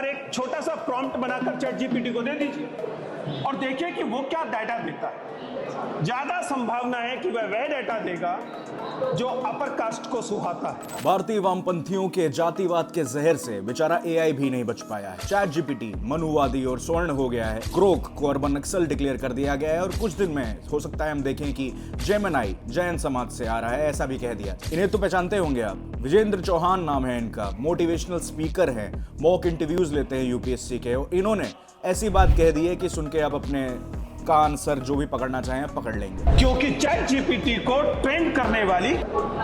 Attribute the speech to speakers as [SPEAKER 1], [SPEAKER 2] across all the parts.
[SPEAKER 1] और एक छोटा सा प्रॉम्प्ट बनाकर चैट जीपीटी को दे दीजिए और देखिए कि वो क्या डाटा देता है। ज्यादा संभावना है कि वह डाटा देगा जो अपर कास्ट को सुहाता है।
[SPEAKER 2] भारतीय वामपंथियों के जातिवाद के जहर से बेचारा एआई भी नहीं बच पाया है। चैट जीपीटी मनुवादी और स्वर्ण हो गया है। ग्रोक को अर्बन नक्सल डिक्लेयर कर दिया गया है और कुछ दिन में हो सकता है हम देखें कि जेमिनी जैन समाज से आ रहा है, ऐसा भी कह दिया। इन्हें तो पहचानते होंगे आप, विजेंद्र चौहान नाम है इनका, मोटिवेशनल स्पीकर हैं, मॉक इंटरव्यूज लेते हैं यूपीएससी के। इन्होंने ऐसी बात कह दी है कि सुन के आप अपने कान सर जो भी पकड़ना चाहें पकड़ लेंगे,
[SPEAKER 1] क्योंकि चैट जीपीटी को ट्रेन करने वाली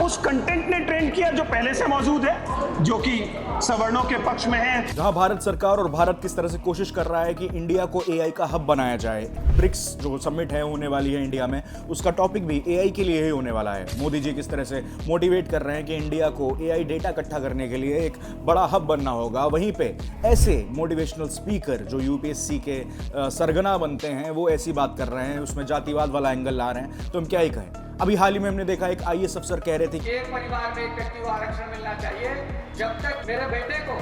[SPEAKER 1] उस कंटेंट ने ट्रेन किया जो पहले से मौजूद है, जो कि सवर्णों के पक्ष में है।
[SPEAKER 2] जहां भारत सरकार और भारत किस तरह से कोशिश कर रहा है कि इंडिया को एआई का हब बनाया जाए। ब्रिक्स जो समिट है होने वाली है इंडिया में, उसका टॉपिक भी एआई के लिए ही होने वाला है। मोदी जी किस तरह से मोटिवेट कर रहे हैं कि इंडिया को एआई डेटा इकट्ठा करने के लिए एक बड़ा हब बनना होगा। वहीं पे ऐसे मोटिवेशनल स्पीकर जो यूपीएससी के सरगना बनते हैं वो ऐसी बात कर रहे हैं, उसमें जातिवाद वाला एंगल ला रहे हैं, तो हम क्या ही कहें। अभी हाल ही में हमने देखा एक आईएएस अफसर कह रहे थे कि
[SPEAKER 3] एक परिवार में एक व्यक्ति को आरक्षण मिलना चाहिए जब तक मेरे बेटे को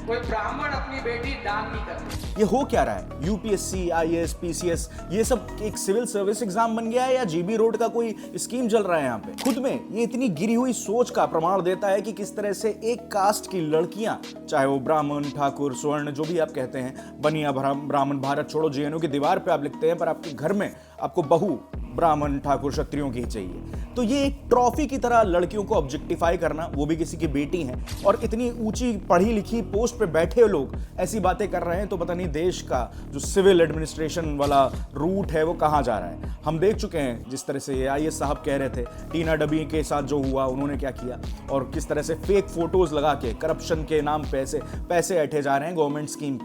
[SPEAKER 3] कोई ब्राह्मण अपनी बेटी दान नहीं करते।
[SPEAKER 2] ये हो क्या रहा है? यूपीएससी, आईएएस, पीसीएस ये सब एक सिविल सर्विस एग्जाम बन गया है या जीबी रोड का कोई स्कीम चल रहा है यहाँ पे? खुद में ये इतनी गिरी हुई सोच का प्रमाण देता है कि किस तरह से एक कास्ट की लड़कियां, चाहे वो ब्राह्मण, ठाकुर, स्वर्ण जो भी आप कहते हैं, बनिया ब्राह्मण, भारत छोड़ो जेएनयू की दीवार पे आप लिखते हैं, पर आपके घर में आपको बहू ब्राह्मण, ठाकुर, क्षत्रियों की ही चाहिए। तो ये एक ट्रॉफी की तरह लड़कियों को ऑब्जेक्टिफाई करना, वो भी किसी की बेटी हैं, और इतनी ऊंची पढ़ी लिखी पोस्ट पे बैठे लोग ऐसी बातें कर रहे हैं, तो पता नहीं देश का जो सिविल एडमिनिस्ट्रेशन वाला रूट है वो कहाँ जा रहा है। हम देख चुके हैं जिस तरह से ये आईएएस साहब कह रहे थे, टीना डबी के साथ जो हुआ, उन्होंने क्या किया और किस तरह से फेक फोटोज लगा के करप्शन के नाम पे पैसे ऐंठे जा रहे हैं गवर्नमेंट स्कीम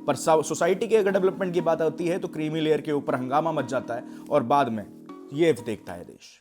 [SPEAKER 2] पर सोसाइटी के अगर डेवलपमेंट की बात होती है तो क्रीमी लेयर के ऊपर हंगामा मच जाता है और बाद में ये देखता है देश।